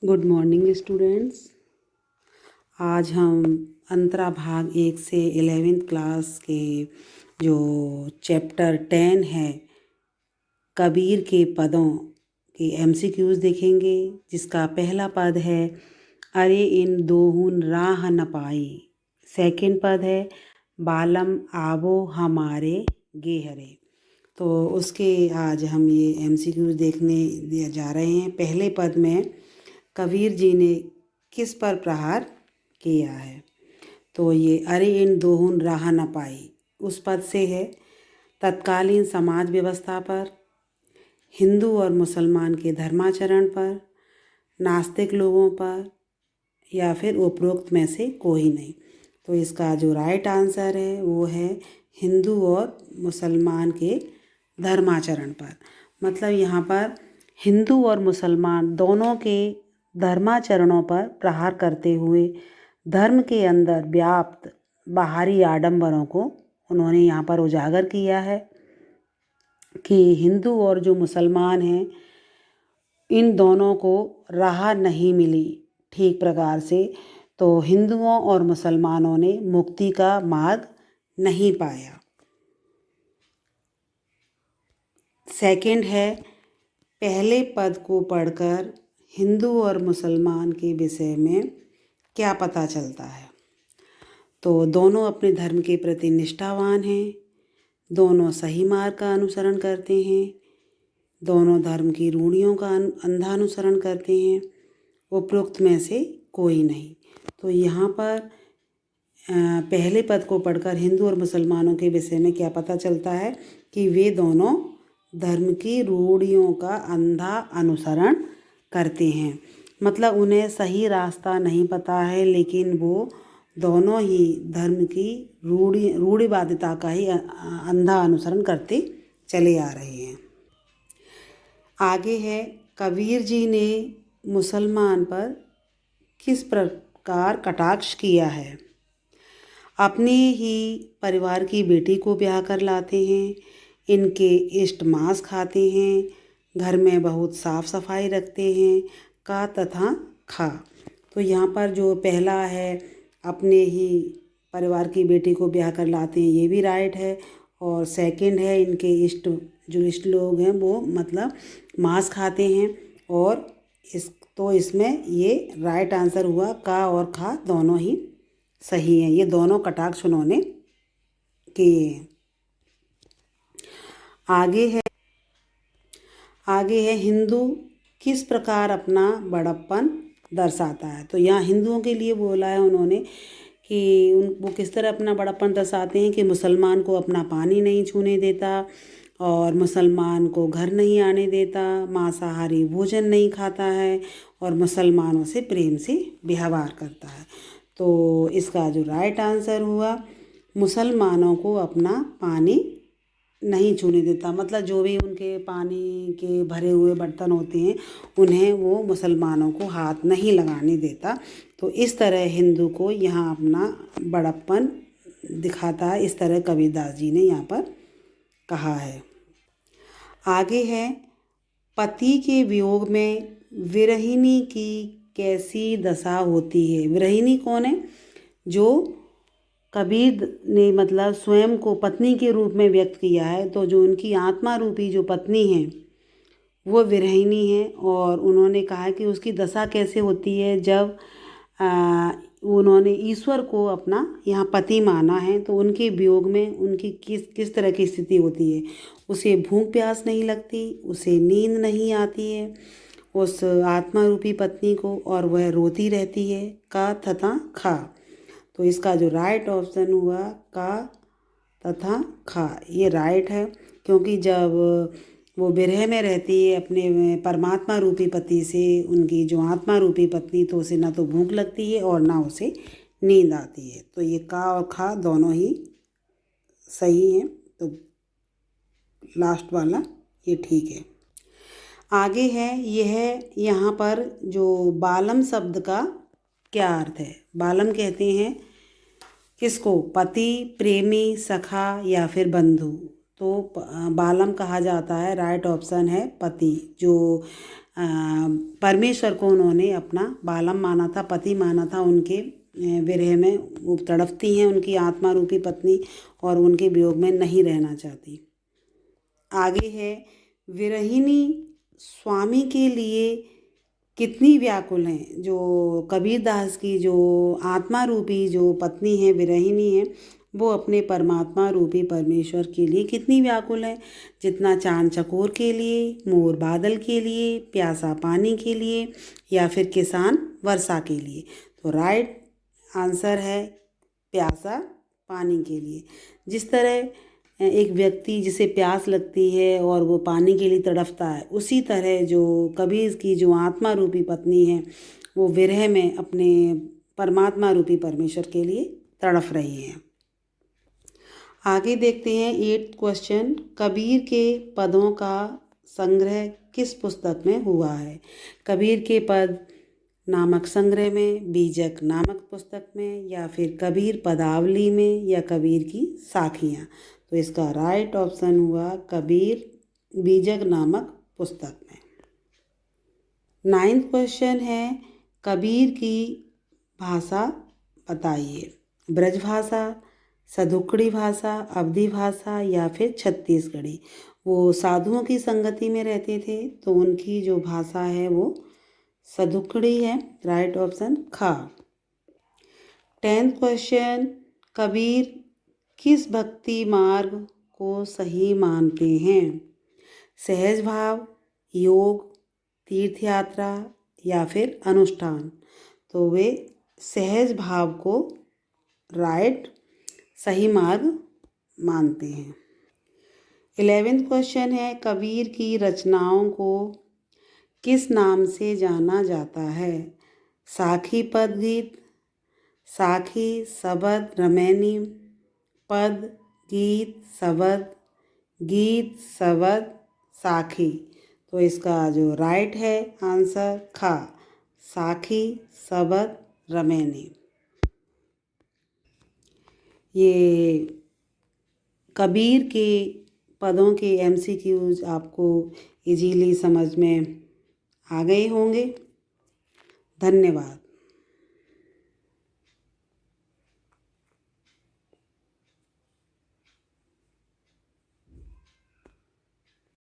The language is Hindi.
Good morning students. आज हम अंतरा भाग 1 से 11th क्लास के जो चैप्टर 10 है कबीर के पदों के एमसीक्यूज देखेंगे। जिसका पहला पद है अरे इन दोहुन राह न पाई। सेकंड पद है बालम आवो हमारे गेहरे। तो उसके आज हम ये एमसीक्यूज देखने जा रहे हैं। पहले पद में कबीर जी ने किस पर प्रहार किया है? तो ये अरे इन दोहुन राह न पाई उस पद से है। तत्कालीन समाज व्यवस्था पर, हिंदू और मुसलमान के धर्माचरण पर, नास्तिक लोगों पर, या फिर उपरोक्त में से कोई नहीं। तो इसका जो राइट आंसर है वो है हिंदू और मुसलमान के धर्माचरण पर। मतलब यहाँ पर हिंदू और मुसलमान दोनों के धर्माचरणों पर प्रहार करते हुए धर्म के अंदर व्याप्त बाहरी आडंबरों को उन्होंने यहाँ पर उजागर किया है कि हिंदू और जो मुसलमान हैं इन दोनों को राह नहीं मिली ठीक प्रकार से। तो हिंदुओं और मुसलमानों ने मुक्ति का मार्ग नहीं पाया। सेकंड है पहले पद को पढ़कर हिंदू और मुसलमान के विषय में क्या पता चलता है? तो दोनों अपने धर्म के प्रति निष्ठावान हैं, दोनों सही मार्ग का अनुसरण करते हैं, दोनों धर्म की रूढ़ियों का अंधा अनुसरण करते हैं, उपरोक्त में से कोई नहीं। तो यहाँ पर पहले पद को पढ़कर हिंदू और मुसलमानों के विषय में क्या पता चलता है कि वे दोनों धर्म की रूढ़ियों का अंधा अनुसरण करते हैं। मतलब उन्हें सही रास्ता नहीं पता है, लेकिन वो दोनों ही धर्म की रूढ़िवादिता का ही अंधा अनुसरण करते चले आ रहे हैं। आगे है कबीर जी ने मुसलमान पर किस प्रकार कटाक्ष किया है? अपने ही परिवार की बेटी को ब्याह कर लाते हैं, इनके इष्ट मांस खाते हैं, घर में बहुत साफ सफाई रखते हैं, का तथा खा। तो यहाँ पर जो पहला है अपने ही परिवार की बेटी को ब्याह कर लाते हैं, ये भी राइट है। और सेकंड है इनके इष्ट लोग हैं वो मतलब मांस खाते हैं। और इसमें ये राइट आंसर हुआ। का और खा दोनों ही सही हैं। ये दोनों कटाक्ष उन्होंने किए हैं। आगे है हिंदू किस प्रकार अपना बड़प्पन दर्शाता है? तो यहाँ हिंदुओं के लिए बोला है उन्होंने कि वो किस तरह अपना बड़प्पन दर्शाते हैं कि मुसलमान को अपना पानी नहीं छूने देता, और मुसलमान को घर नहीं आने देता, मांसाहारी भोजन नहीं खाता है, और मुसलमानों से प्रेम से व्यवहार करता है। तो इसका जो राइट आंसर हुआ मुसलमानों को अपना पानी नहीं छूने देता। मतलब जो भी उनके पानी के भरे हुए बर्तन होते हैं उन्हें वो मुसलमानों को हाथ नहीं लगाने देता। तो इस तरह हिंदू को यहाँ अपना बड़प्पन दिखाता है। इस तरह कबीरदास जी ने यहाँ पर कहा है। आगे है पति के वियोग में विरहिणी की कैसी दशा होती है? विरहिणी कौन है? जो कबीर ने मतलब स्वयं को पत्नी के रूप में व्यक्त किया है। तो जो उनकी आत्मा रूपी जो पत्नी है वो विरहिणी है। और उन्होंने कहा कि उसकी दशा कैसे होती है जब उन्होंने ईश्वर को अपना यहाँ पति माना है। तो उनके वियोग में उनकी किस तरह की स्थिति होती है? उसे भूख प्यास नहीं लगती, उसे नींद नहीं आती है उस आत्मा रूपी पत्नी को, और वह रोती रहती है। का तथा खा। तो इसका जो राइट ऑप्शन हुआ का तथा खा, ये राइट है। क्योंकि जब वो विरह में रहती है अपने परमात्मा रूपी पति से, उनकी जो आत्मा रूपी पत्नी, तो उसे ना तो भूख लगती है और ना उसे नींद आती है। तो ये का और खा दोनों ही सही हैं। तो लास्ट वाला ये ठीक है। आगे है यह यहाँ पर जो बालम शब्द का क्या अर्थ है? बालम कहते हैं किसको? पति, प्रेमी, सखा या फिर बंधु। तो बालम कहा जाता है, राइट ऑप्शन है पति। जो परमेश्वर को उन्होंने अपना बालम माना था, पति माना था। उनके विरह में वो तड़पती हैं, उनकी आत्मा रूपी पत्नी, और उनके वियोग में नहीं रहना चाहती। आगे है, विरहिणी स्वामी के लिए कितनी व्याकुल हैं। जो कबीरदास की जो आत्मा रूपी जो पत्नी है, विरहिणी है, वो अपने परमात्मा रूपी परमेश्वर के लिए कितनी व्याकुल है। जितना चांद चकोर के लिए, मोर बादल के लिए, प्यासा पानी के लिए, या फिर किसान वर्षा के लिए। तो राइट आंसर है प्यासा पानी के लिए। जिस तरह एक व्यक्ति जिसे प्यास लगती है और वो पानी के लिए तड़पता है, उसी तरह जो कबीर की जो आत्मा रूपी पत्नी है, वो विरह में अपने परमात्मा रूपी परमेश्वर के लिए तड़प रही है। आगे देखते हैं 8th क्वेश्चन, कबीर के पदों का संग्रह किस पुस्तक में हुआ है। कबीर के पद नामक संग्रह में, बीजक नामक पुस्तक में, या फिर कबीर पदावली में, या कबीर की साखियाँ। तो इसका राइट ऑप्शन हुआ कबीर बीजक नामक पुस्तक में। 9th क्वेश्चन है, कबीर की भाषा बताइए। ब्रजभाषा, सदुकड़ी भाषा, अवधी भाषा, या फिर छत्तीसगढ़ी। वो साधुओं की संगति में रहते थे, तो उनकी जो भाषा है वो सदुकड़ी है। राइट ऑप्शन खा। 10th क्वेश्चन, कबीर किस भक्ति मार्ग को सही मानते हैं। सहज भाव, योग, तीर्थ यात्रा, या फिर अनुष्ठान। तो वे सहज भाव को राइट सही मार्ग मानते हैं। 11th क्वेश्चन है, कबीर की रचनाओं को किस नाम से जाना जाता है। साखी पद गीत, साखी सबद रमैनी, पद गीत सबद, गीत सबद साखी। तो इसका जो राइट है आंसर खा, साखी सबद रमैनी। ये कबीर के पदों के MCQs आपको इजीली समझ में आ गए होंगे। धन्यवाद।